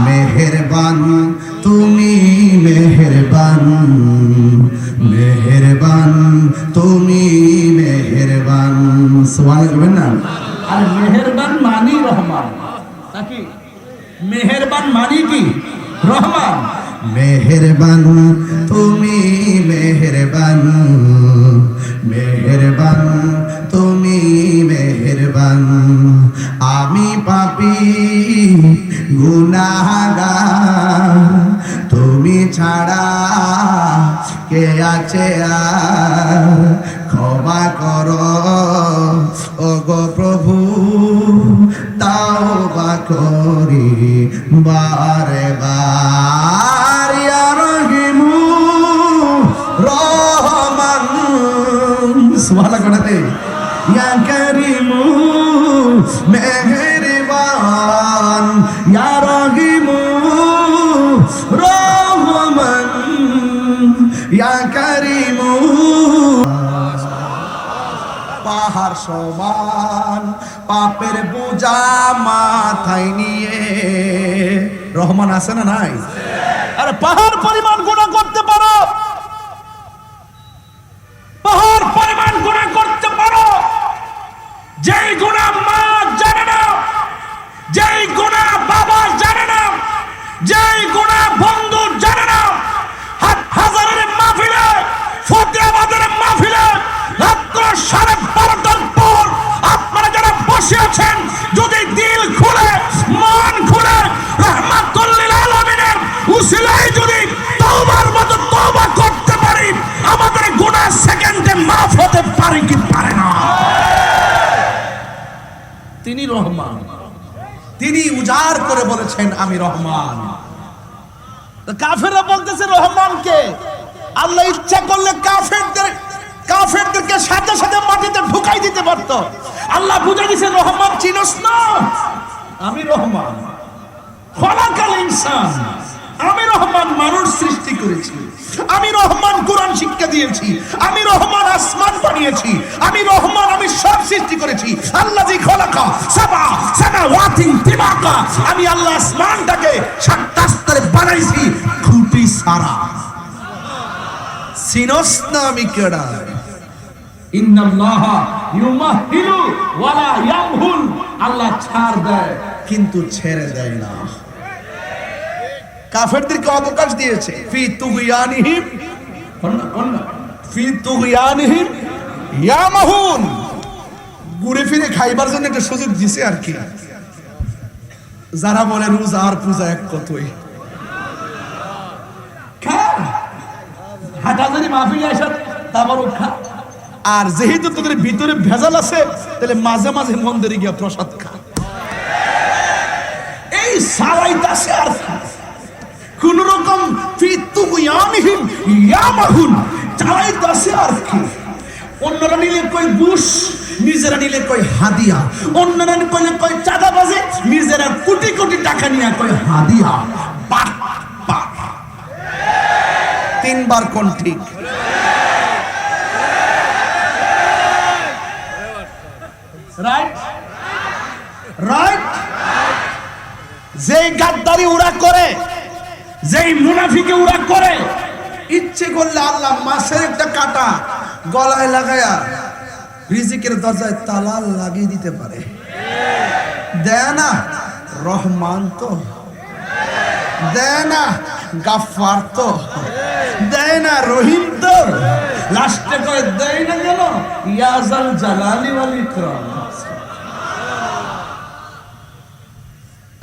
Speaker 1: মেহেরবান তুমি, মেহেরবান, মেহেরবান তুমি, মেহেরবান। সুবহানাল্লাহ বলবেন না? আর মেহেরবান মানি রহমান নাকি? মেহেরবান মানি কি? রহমান। মেহেরবান তুমি, মেহেরবান, মেহেরবান তুমি, মেহেরবান। আমি পাপী গুনাহগার, তুমি ছাড়া কে আছে আর? ক্ষমা করো ওগো প্রভু, তাওবা করি বারে বার। ইয়া রহিমু রহমান, সুবহানাল্লাহ কোনাতে, ইয়া কারিমু মেহেরবান, ইয়া রহিমু রহমান, ইয়া কারিমু। পাহাড় সমান পাপের বোঝা মাথায় নিয়ে। রহমান আছে না নাই?
Speaker 2: আরে পাহাড় পরিমাণ গুনাহ করতে পারো, পাহাড় পরিমাণ গুনাহ করতে পারো, যেই গুনাহ মা জানে না, যেই গুনাহ বাবা জানে না, যেই গুনাহ বন্ধু জানে না। হাজারের মাহফিলে, ফতেহাবাদের মাহফিলে রাত্র 12:30টার পর আপনারা যারা বসে আছেন, যদি দিল খুলে মন খুলে রাহমাতুল লিল আলামিনের উসিলায় যদি তওবার মতো তওবা করতে পারি, আমাদের গুনাহ সেকেন্ডে মাফ হতে পারে কি পারে না? তিনি রহমান,
Speaker 1: তিনি উজাড় করে বলেছেন আমি রহমান।
Speaker 2: কাফেররা বলতেছে রহমানকে। আল্লাহ ইচ্ছা করলে কাফেরদেরকে সাথে সাথে মাটিতে ঢুকাই দিতে পারত। আল্লাহ বুঝে দিয়েছে রহমান চিনস না, আমি রহমান। খলাকাল ইনসান, আমি রহমান মানুষ সৃষ্টি করেছি, আমি রহমান কোরআন শিক্ষা দিয়েছি, আমি রহমান আসমান বানিয়েছি, আমি রহমান, আমি সব সৃষ্টি করেছি। আল্লাযী খলাকা সাবা সামাওয়াতিন তিবাকা, আমি আল্লাহ আসমানটাকে 7টা স্তরে বানাইছি খুঁটি ছাড়া।
Speaker 1: সিনস না আমি কেডা?
Speaker 2: ইন্নাল্লাহা ইউমাহিলু ওয়ালা ইয়ামহুল, আল্লাহ ছাড় দেয়
Speaker 1: কিন্তু ছেড়ে দেয় না। কাফেরদেরকে অবকাশ দিয়েছে। ফি তুগয়ানিহিম
Speaker 2: ফি তুগয়ানিহিম
Speaker 1: ইয়ামাহুন, ঘুরে ফিরে খাইবার জন্য একটা সুযোগ দিছে আর কি। যারা বলে রোজা আর পূজা এক কতই,
Speaker 2: হাটাজারি মাহফিলে এসে তাবারুক খা।
Speaker 1: আর যেহেতু তোদের ভিতরে ভেজাল আছে, তাহলে মাঝে মাঝে মন্দিরে গিয়ে প্রসাদ খা।
Speaker 2: এই সারাইতাছে আর
Speaker 1: কোন রকম ফি তুগয়ানিহিম ইয়ামাহুন, চালাইতাছে আর কি।
Speaker 2: অন্যরা নিলে কই ঘুষ, নিজেরা নিলে কই হাদিয়া। অন্যরা কইলে কই চাঁদাবাজি, নিজেরা কোটি কোটি টাকা নিয়ে কই হাদিয়া। বাহ বাহ,
Speaker 1: তিনবার কোন ঠিক?
Speaker 2: Right right. যেই গাদ্দারি ওরা করে, যেই মুনাফিকে ওরা করে,
Speaker 1: ইচ্ছে করলে আল্লাহ মাছের একটা কাঁটা গলায় লাগায়া রিজিকের দরজায় তালা লাগিয়ে দিতে পারে। দেয় না রহমান তো, দেয় না গাফফার তো, দেয় না রহিম তো,
Speaker 2: লাস্টে কয় দেয় না কেন ইয়াজাল জালালি ওয়াল ইকরাম।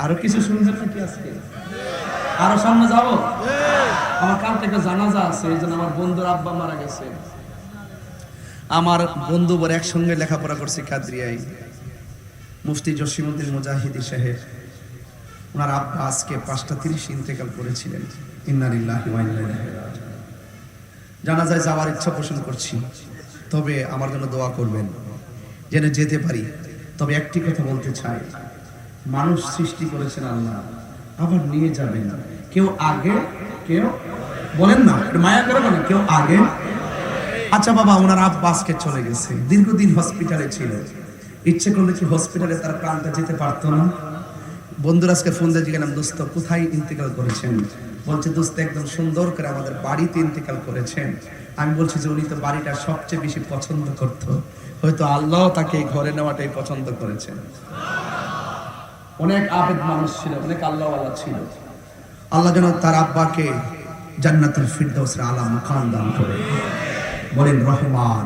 Speaker 2: আরো কিছু শুনছেন নাকি আজকে? আরো সামনে যাব? আমার কাল থেকে জানাজা আছে, এই জন্য আমার বন্ধুর আব্বা মারা গেছে।
Speaker 1: আমার বন্ধু বলে একসঙ্গে লেখাপড়া করছে কাদরিয়ায়, মুফতি জসিমউদ্দিন মুজাহিদি সাহেব। ওনার আব্বা আজকে 5:30 ইন্তেকাল করেছিলেন। ইন্না লিল্লাহি ওয়া ইন্না ইলাইহি রাজিউন। জানাজায় যাওয়ার ইচ্ছা পোষণ করছি, তবে আমার জন্য দোয়া করবেন যেন যেতে পারি। তবে একটি কথা বলতে চাই, মানুষ সৃষ্টি করেছেন আল্লাহ, আবার নিয়ে যাবেন। কেউ আগে, কেউ বলেন না, মায়া করে বলেন, কেউ আগে। আচ্ছা বাবা, ওনার আব্বা আজকে চলে গেছে, দীর্ঘদিন হসপিটালে ছিল। ইচ্ছে করলে কি হসপিটালে তার প্রাণটা যেতে পারতো না? বন্ধুরা আজকে ফোন দিয়ে জিজ্ঞাসা, দোস্ত কোথায় ইন্তেকাল করেছেন? বলছে দোস্ত একদম সুন্দর করে আমাদের বাড়িতে ইন্তেকাল করেছেন। আমি বলছি যে উনি তো বাড়িটা সবচেয়ে বেশি পছন্দ করতো, হয়তো আল্লাহ তাকে এই ঘরে নেওয়াটাই পছন্দ করেছেন।
Speaker 2: অনেক আবেদ মানুষ ছিল, অনেক আল্লাহওয়ালা ছিল।
Speaker 1: আল্লাহ যেন তার আব্বাকে জান্নাতুল ফিরদাউসের আলা মাকাম দান করে। বলেন রহমান।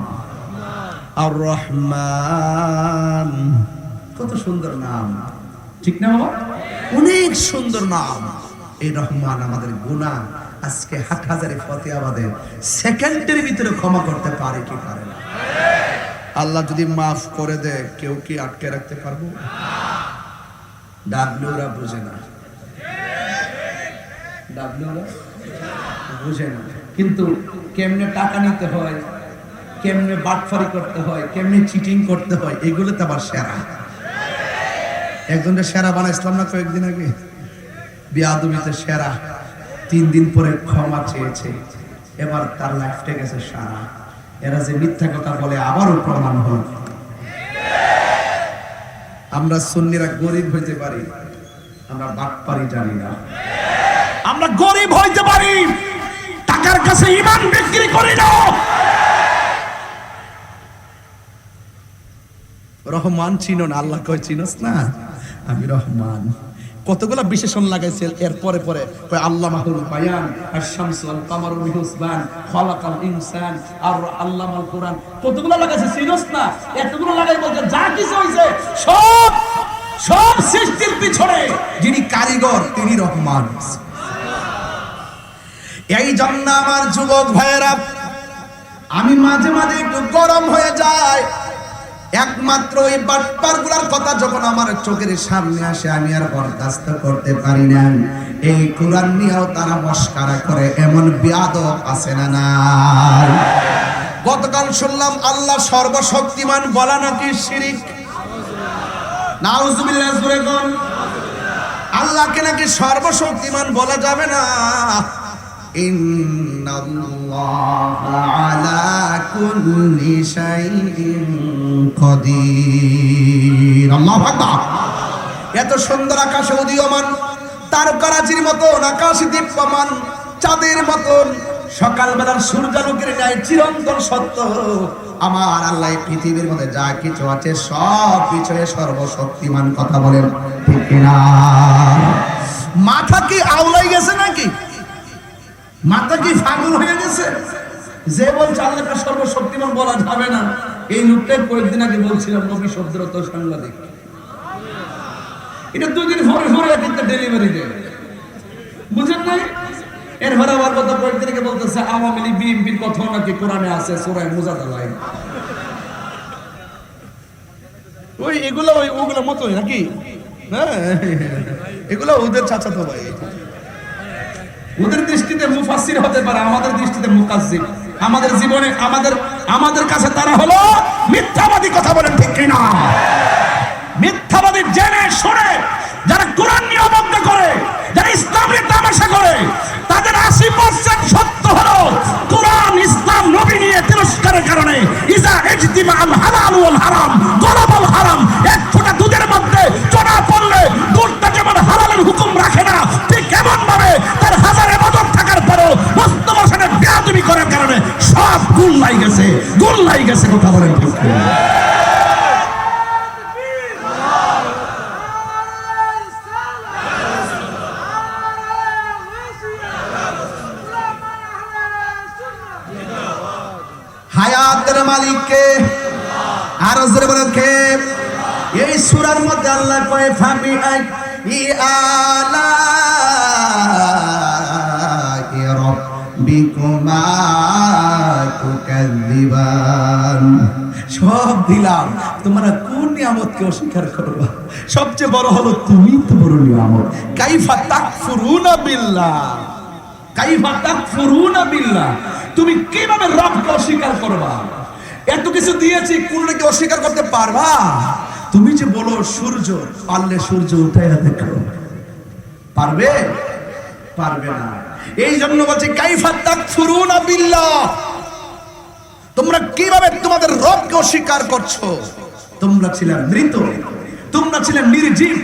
Speaker 1: আর রহমান কত সুন্দর নাম,
Speaker 2: ঠিক না বাবা?
Speaker 1: অনেক সুন্দর নাম। এই রহমান আমাদের গুনাহ আজকে হাটহাজারী ফতেহাবাদের সেকেন্ডের ভিতরে ক্ষমা করতে পারে কি পারে না? আল্লাহ যদি মাফ করে দেয়, কেউ কি আটকে রাখতে পারবো? ডাবলুরা বুঝে না, ডাবলুরা বুঝে না,
Speaker 2: কিন্তু কেমনে টাকা নিতে হয়, কেমনে বাটফারি করতে হয়, কেমনে
Speaker 1: চিটিং করতে হয়, এগুলো তো আবার সেরা। একজনের সেরা বানাইছিলাম না কয়েকদিন আগে, বিয়াদবিতে সেরা। 3 দিন পরে ক্ষমা চেয়েছে, এবার তার লাইফটা গেছে সারা। এরা যে মিথ্যা কথা বলে আবারও প্রমাণ হল। আমরা সুন্নিরা গরিব হইতে পারি, আমরা বাটপারি জানি না।
Speaker 2: আমরা গরিব হইতে পারি, টাকার কাছে ঈমান বিক্রি করি না।
Speaker 1: রহমান চিনো না, আল্লাহ কয় চিনোস না আমি রহমান। কতগুলা বিশেষণ লাগাইছে এর পরে পরে, কয় আল্লামাহুল বায়ান, আশ-শামসু ওয়াল কামারু বিহুসবান, খালাকাল ইনসান, আর আল্লামাল কুরআন। কতগুলা লাগাইছে চিনোস না? এতগুলো লাগাই বলতে যা কিছু হইছে সব সব সৃষ্টির পিছনে যিনি কারিগর তিনি রহমান। এই জন্য আমার যুবক ভাইয়েরা, আমি মাঝে মাঝে একটু গরম হয়ে যায়, একমাত্র এই বাটপারগুলোর কথা যখন আমার চোখের সামনে আসে আমি আর বরদাস্ত করতে পারি না। এই কোরআন নিয়েও তারা মস্কারা করে, এমন বেয়াদব আছে না নাই? গতকাল শুনলাম আল্লাহ সর্বশক্তিমান বলা নাকি শিরিক। নাউজুবিল্লাহ, জোরে কোন। আল্লাহকে নাকি সর্বশক্তিমান বলা যাবে না। ইন্নাল্লাহা আলা কুল্লি শাইইন কাদির। আল্লাহু আকবার। এত সুন্দর আকাশে উদীয়মান তারকারাজির মতন, আকাশে দীপ্যমান চাঁদের মতন, সকালবেলার সূর্যালোকের ন্যায় চিরন্তন সত্য আমার আল্লাহ পৃথিবীর মধ্যে যা কিছু আছে সব বিষয়ে সর্বশক্তিমান। কথা বলেন ঠিক কিনা? মাথা কি আউলাই গেছে নাকি? মাথা কি পাগল হয়ে গেছে? যে বলছে আল্লাহকে সর্বশক্তিমান বলা যাবে না, এই লোকটাই কয়েকদিন আগে বলছিলাম নবী শব্দের অর্থ সাংবাদিক। এটা 2 দিন পরে পরে একটা ডেলিভারি দেয়, বুঝেন নাই? এরপরে আবার কথা কয়েকদিন আগে বলতেছে আওয়ামী লীগ বিএনপির কথা নাকি কোরআনে আছে সূরা মুজাদালায়। ওই এগুলো ওগুলো মতই নাকি? হ্যাঁ, এগুলো ওদের চাচাতো ভাই। ওদের দৃষ্টিতে মুফাসসির হতে পারে, আমাদের দৃষ্টিতে মুকাজ্জিব। আমাদের জীবনে আমাদের কাছে তারা হলো মিথ্যাবাদী। কথা বলেন ঠিক কিনা? মিথ্যাবাদী জেনে শুনে যারা কোরআন নিয়ে অবজ্ঞা করে, যারা ইসলাম নিয়ে তামাশা করে, তাদের 80% সত্য হলো কোরআন ইসলাম নবী নিয়ে তিরস্কারের কারণে ইজা ইজতিমা আল হালাল ওয়াল হারাম গলাবাল হারাম। এক ফোঁটা দুধের মধ্যে চনা পড়লে দুধটা যেমন হালালের হুকুম রাখে না, ঠিক এমন ভাবে তার হাজার ইবাদত থাকার পরেও বাস্তবায়নে বেয়াদবি করার কারণে সব গুল্লাই গেছে। কথা বলেন ঠিক কিনা? হায়াতের মালিক কে? আর জোরে বলেন কে? এই সূরার মধ্যে আল্লাহ কয় ফাবি আলা রাব্বিকুমা তুকাযিবান। সব দিলাম, তোমরা কোন নিয়ামতকে অস্বীকার করবা? সবচেয়ে বড় হলো তুমি তো বড় নিয়ামত। কাইফা তাকফুরুনা বিল্লাহ, কাইফা তাকফুরুনা বিল্লাহ। তুমি কিভাবে রবকে অস্বীকার করবা? এত কিছু দিয়েছি, কোনটাকে অস্বীকার করতে পারবা? তুমি যে বলো সূর্য, পারলে সূর্য উঠাইয়া দেখো, পারবে? পারবে না। এই জন্য বলছে কাইফা তাকফুরুনা বিল্লাহ, তোমরা কিভাবে তোমাদের রবকে অস্বীকার করছো? তোমরা ছিলে মৃত, তোমরা ছিলে নির্জীব,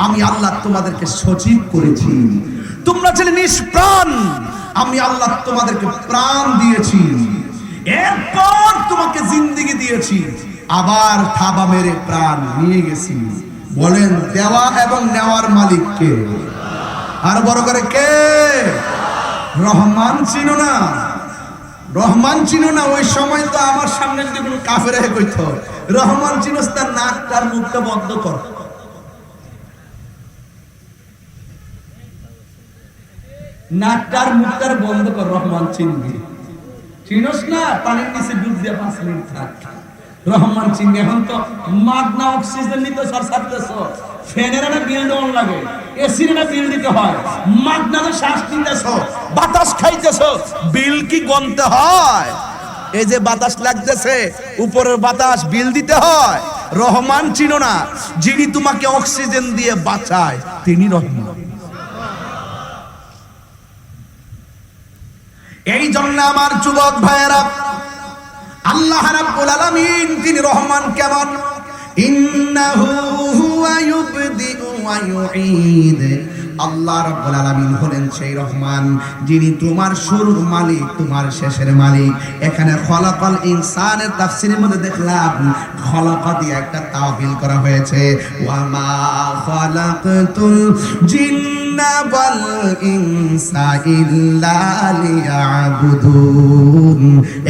Speaker 1: আমি আল্লাহ তোমাদেরকে সজীব করেছি। তোমরা ছিলে নিষ্প্রাণ, আমি আল্লাহ তোমাদেরকে প্রাণ দিয়েছি। এরপর তোমাকে জিন্দেগি দিয়েছি, আবার থাবা মেরে প্রাণ নিয়ে গেছি। বলেন দেওয়া এবং নেওয়ার মালিক কে? আর বড় করে কে? রহমান চিনো না? রহমান চিনো না? ওই সময় তো আমার সামনে যদি কোনো কাফের কইত রহমান চিনোস, তার নাক তার মুখটা বন্ধ কর। নাকটার মুখটার বন্ধ কর, রহমান চিনবি। চিনোস না? পানির নিচে ডুব দিয়ে 5 মিনিট থাক, রহমান চিনবি। এখন তো মাগনা অক্সিজেন নিতে সর ছাড়তেছ, ফ্যানের না বিল দেওয়ান লাগে, এসির না বিল দিতে হয়, মাগনা তো শ্বাস নিতেছ, বাতাস খাইতেছ, বিল কি গনতে হয়? এই যে বাতাস লাগতেছে, উপরের বাতাস বিল দিতে হয়। রহমান চিনো না? যিনি তোমাকে অক্সিজেন দিয়ে বাঁচায় তিনি রহমান। এই জন্য আমার যুবক ভাইয়েরা, আল্লাহ রাব্বুল আলামিন তিনি রহমান কেমন? ইন্নাহু ওয়া ইউবদিউ ওয়া ইউঈদ। আল্লাহ রাব্বুল আলামিন হলেন সেই রহমান যিনি তোমার শুরুর মালিক, তোমার শেষের মালিক। এখানে খলাকাল ইনসানের তাফসীরের মধ্যে দেখলাম খলাকা দিয়ে একটা তাওবিল করা হয়েছে, ওয়া মা খালাকতুল জিন্না ওয়াল ইনসা ইল্লা লিয়াবুদুন।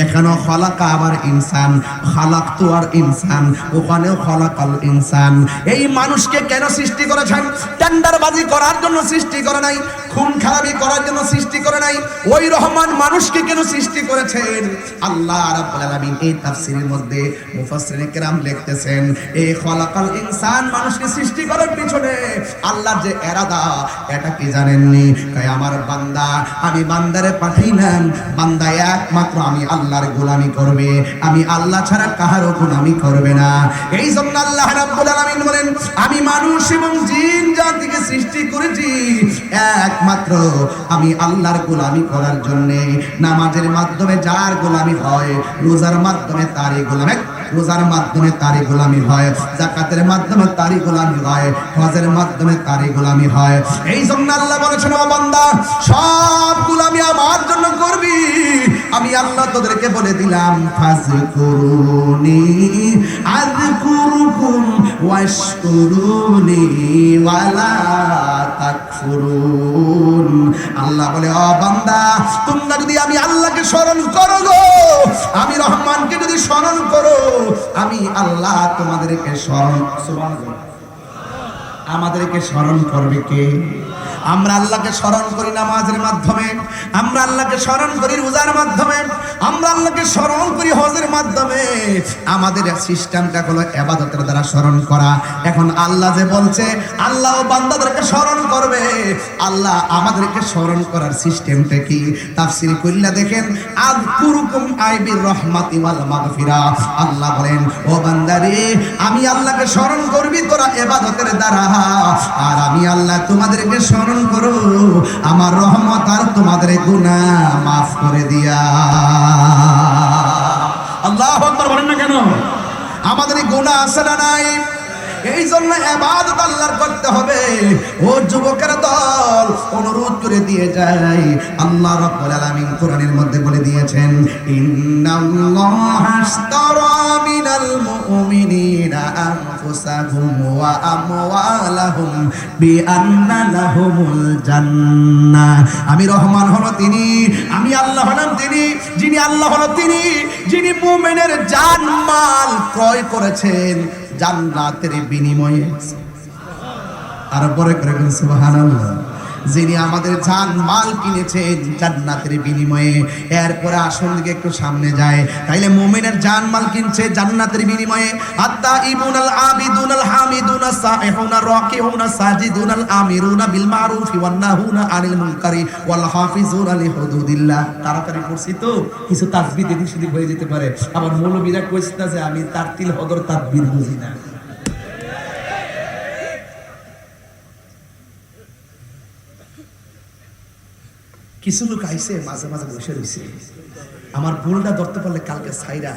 Speaker 1: এখানেও খলাকা আবার ইনসান, খালাকতু আর ইনসান, ওখানেও খলাকাল ইনসান। এই মানুষকে কেন সৃষ্টি করেছেন? টেন্ডারবাজি করার জন্য সৃষ্টি করে নাই, খুন খারাপি করার জন্য সৃষ্টি করে নাই। ওই রহমান মানুষকে কেন সৃষ্টি করেছেন? আল্লাহ রাব্বুল আলামিন এই তাফসীরের মধ্যে মুফাসসিরিন কেরাম লিখতেছেন, এই খলাকাল ইনসান মানুষকে সৃষ্টি করার পিছনে আল্লাহর যে ইরাদা, এটা কি জানেননি? কয় আমার বান্দা, আমি বান্দারে পাঠাইলাম, বান্দা একমাত্র আমি আল্লাহর গোলামি করবে, আমি আল্লাহ ছাড়া কাহারও গোলামি করবে না। এই জন্য আল্লাহ রাব্বুল আলামিন বলেন, আমি মানুষ এবং জিন জাতিকে সৃষ্টি করেছি একমাত্র আমি আল্লাহর গোলামি করার জন্য। নামাজের মাধ্যমে যার গোলামি হয়, রোজার মাধ্যমে তারই গোলামি, রোজার মাধ্যমে তারই গোলামি হয়, যাকাতের মাধ্যমে তারই গোলামি হয়, হজের মাধ্যমে তারই গোলামি হয়। এই জন্য আল্লাহ বলেছেন, ও বান্দা, সব গোলামি আমার জন্য করবি। আমি আল্লাহ তোদেরকে বলে দিলাম, ফাযকুরুনি আযকুরুকুম ওয়াশকুরুনি ওয়ালা তাকফুরুন। আল্লাহ বলে, ও বান্দা, তোমরা যদি আমি আল্লাহকে স্মরণ করো গো, আমি রহমানকে যদি স্মরণ করো, আমি আল্লাহ তোমাদেরকে স্মরণ, সুবহানাল্লাহ, আমাদেরকে স্মরণ করবে কে? আমরা আল্লাহকে স্মরণ করি নামাজের মাধ্যমে, আমরা আল্লাহকে স্মরণ করি রোজার মাধ্যমে, আমরা আল্লাহকে স্মরণ করি হজের মাধ্যমে। আমাদের সিস্টেমটা হলো ইবাদতের দ্বারা স্মরণ করা। এখন আল্লাহ যে বলছে আল্লাহ বান্দাদেরকে স্মরণ করবে, আল্লাহ আমাদেরকে স্মরণ করার সিস্টেমটা কি? তাফসীর কইলা দেখেন, আযকুরুকুম আইবির রহমাতি ওয়াল মাগফিরা। আল্লাহ বলেন, ও বান্দারে, আমি আল্লাহকে স্মরণ করবি তোরা ইবাদতের দ্বারা, আর আমি আল্লাহ তোমাদেরকে স্মরণ করো আমার রহমত আর তোমাদের গুনাহ মাফ করে দিয়া। আল্লাহু আকবার বলেন না কেন? আমাদের গুনাহ আছে না নাই? এই জন্য ইবাদত আল্লাহর করতে হবে। ও যুবকের দল, অনুরোধ করে দিয়ে যাই, আল্লাহ রাব্বুল আলামিন কোরআনের মধ্যে বলে দিয়েছেন, ইন্নাল্লাহা আশতারা মিনাল মুমিনিনা আনফুসাহুম ওয়া আমওয়ালাহুম বিআন্না লাহুমুল জান্নাহ। আমি রহমান হলো তিনি, আমি আল্লাহ হলাম তিনি, যিনি আল্লাহ হলো তিনি, যিনি মুমিনের জান মাল ক্রয় করেছেন জান্নাতের বিনিময়ে। আর পরে করে সুবহানাল্লাহ, যিনি আমাদের জান মাল কিনেছেন জান্নাতের বিনিময়ে। এরপরে আসল দিকে একটু সামনে যায়, তাইলে মুমিনের জান মাল কিনছে জান্নাতের বিনিময়ে। আত-তাইবুনাল আবিদুনাল হামিদুনাস সাইহুনা রাকিউনা সাজিদুনাল আমিরুনা বিল মারুফি ওয়ান নাহুনা আনিল মুনকারি ওয়াল হাফিজুনা লিহুদুদিল্লাহ। তাড়াতাড়ি পড়ছি তো কিছু তাসবিহ এদিক সেদিক হয়ে যেতে পারে। আবার মৌলবীরা কইছে যে আমি তারতিল হদর তাকবীর বুঝি না। কিছু লোক আইসে মাঝে মাঝে বসে রয়েছে, আমার ভুলটা ধরতে পারলে কালকে সাইরা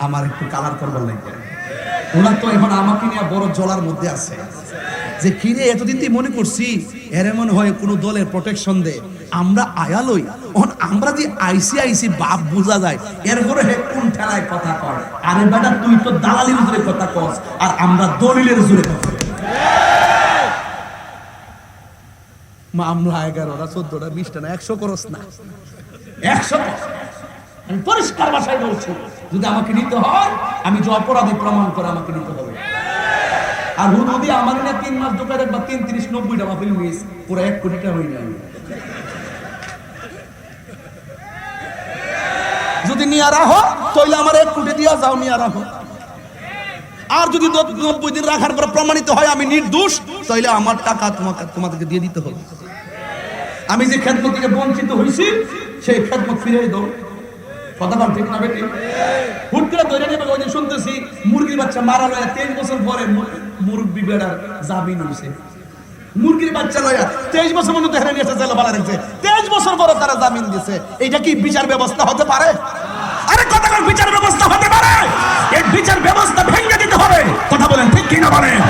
Speaker 1: আমার একটু কালার করবার লাগে। ওরা তো এখন আমাকে নিয়ে বড় জলার মধ্যে আছে যে কিরে এতদিন তুই মনে করছি এর মনে হয় কোনো দলের প্রোটেকশন দে, আমরা আয়ালই আমরা যে আইসি বাপ বোঝা যায়। এরপরে হে কোন ঠেলায় কথা কয়, আরে বেটা তুই তো দালালির জোরে কথা কস আর আমরা দলিলের জোরে কথা। মামলা 11টা 14টা 20টা না 100 করস না, 100 আমি পরিষ্কার ভাষায় বলছি, যদি আমাকে নিতে হয় আমি যে অপরাধী প্রমাণ করে আমাকে নিতে হবে। আর হুদুদি আমার না 3 মাস দোকানে বা 3 30 90টা মাফিল মিস পুরো 1 কোটি টাকা হই না। যদি নিয়া রাখো তাহলে আমার 1 কোটি দিয়া যাও, নিয়া রাখো। আর যদি 90 দিন রাখার পর প্রমাণিত হয় আমি নির্দোষ, তাহলে আমার টাকা তোমাদেরকে দিয়ে দিতে হবে। আমি যে খেদমত থেকে বঞ্চিত হয়েছি সেই খেদমত ফিরে দাও। কথা বল ঠিক না বেটি? হুট করে ধরে নেবে। ওই দিন শুনতেছি মুরগির বাচ্চা মারা লয়া 23 বছর পরে মুরব্বি বেড়ার জামিন হয়েছে। মুরগির বাচ্চা লয়া 23 বছর মনে তো হেরে নিয়েছে, জেলে বালা রেখেছে, 23 বছর পরে তারা জামিন দিয়েছে। এইটা কি বিচার ব্যবস্থা হতে পারে? আরে কথা বল, বিচার ব্যবস্থা হতে পারে? এই বিচার ব্যবস্থা ভেঙে দিতে হবে।
Speaker 2: কথা বলেন ঠিক কিনা বলেন?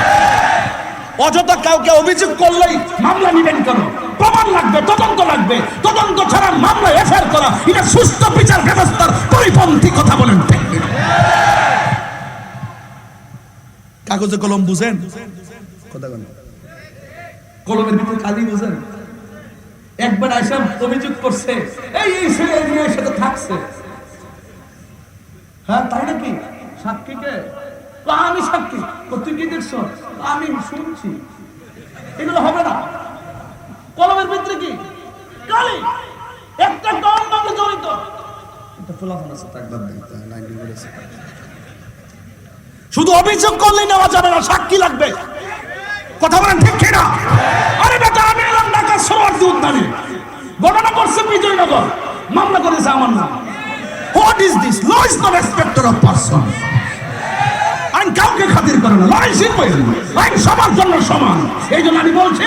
Speaker 2: অযথা কাউকে অভিযোগ করলেই মামলা নিবেন কেন? প্রমাণ লাগবে, তদন্ত লাগবে। তদন্ত ছাড়া মামলা এফআইআর করা এটা সুস্থ বিচার ব্যবস্থার পরিপন্থী। কথা বলেন ঠিক কিনা? কাগজে কলম বুঝেন?
Speaker 1: কথা বলেন।
Speaker 2: কলমের ভিতরে কালি বুঝেন? একবার আইসা অভিযোগ করছে, এই এই ছেলে এই মেয়ের সাথে থাকছে। হ্যাঁ তাই নাকি? সাক্ষী কে? আমি সাক্ষী। তুই কি দেখছো? আমি শুনছি। এগুলো হবে না। কলমের ভিতরে কি কালি? একটা কলম মামলা জড়িত। এটা ফলাফল আছে তার বাদ দেন, লাইন বলেছে। শুধু অভিযোগ করলেই নেওয়া যাবে না, সাক্ষী লাগবে। কথা বলেন ঠিক কিনা? আরে বেটা, আমি এলাম ঢাকা সোহরাওয়ার্দী উদ্যানে, ঘটনা করছে বিজয়নগর, মামলা করেছে আমার নাম। What is this? Law is not respecter of person. আইন কাউকে খাতির করে না, লড়াই শিখবে। আইন সবার জন্য সমান। এই জন্য আমি বলছি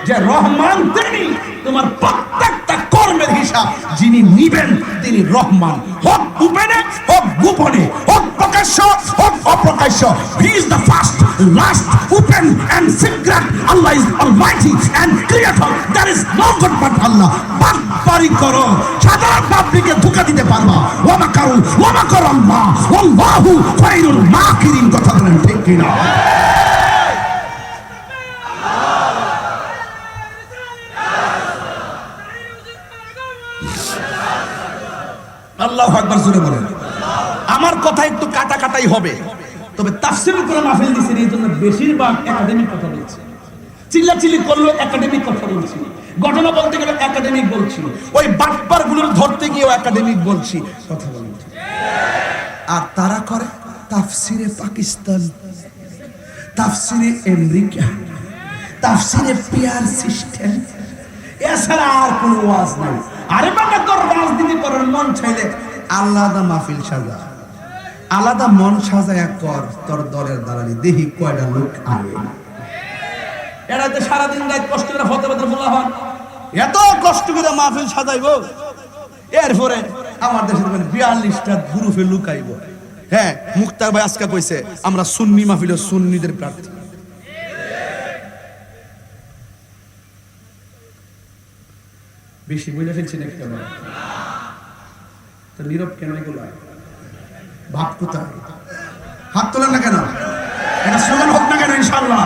Speaker 2: যে রহমান তিনি তোমার প্রত্যেকটা কর্মের হিসাব যিনি নিবেন তিনি রহমান। হোক গোপনে, হোক গোপনে, হোক প্রকাশ্য, হোক অপ্রকাশ্য। He is the first, last, open and secret. Allah is almighty and creator. There is no god but Allah. বাটপারি করো, সাধারণ পাবলিকে ধোঁকা দিতে পারবা। ওয়া মাকারু ওয়া মাকার আল্লাহ ওয়াল্লাহু খায়রুল মাকিরিন। কথা বলেন ঠিক কিনা? আল্লাহু আকবার জোরে বলেন। আমার কথা একটু কাটা কাটাই হবে, তবে তাফসীরের কোরআন মাহফিল দিছেন এই জন্য বেশিরভাগ একাডেমিক কথা বলছি। চিল্লাচিল্লি করলো একাডেমিক কথা বলছি, ঘটনা বলতে গেলে একাডেমিক বলছি, ওই বাটপার গুলোর ধরতে গিয়েও একাডেমিক বলছি। কথা বলছি। আর তারা করে তাফসীরে পাকিস্তান, তাফসীরে আমেরিকা, তাফসীরে পিয়ার সিস্টেম, এছাড়া আর কোনো ওয়াজ নাই। আরে বাবা, তোর রাজনীতি করার মন চাইলে আলাদা মাহফিল সাজা, আলাদা মন সাজায় কর তোর দলের দালালি, দেখি কয়টা লোক আগে। এরা তো সারাদিন রাত কষ্ট করে হতে হতে বলা হয়, এত কষ্ট করে মাহফিল সাজাইব, এরপরে আমার দেশের 42টা গ্রুপে লুকাইব। হ্যাঁ, মুক্তার ভাই আজকে কইছে আমরা সুন্নি মাহফিল, সুন্নিদের প্রার্থী। বেশি বলে ফেলছি না কেন? তো নীরব কেন এগুলো? ভাব কোথায়? হাত তোলেন না কেন? এটা স্লোগান হোক না কেন? ইনশাআল্লাহ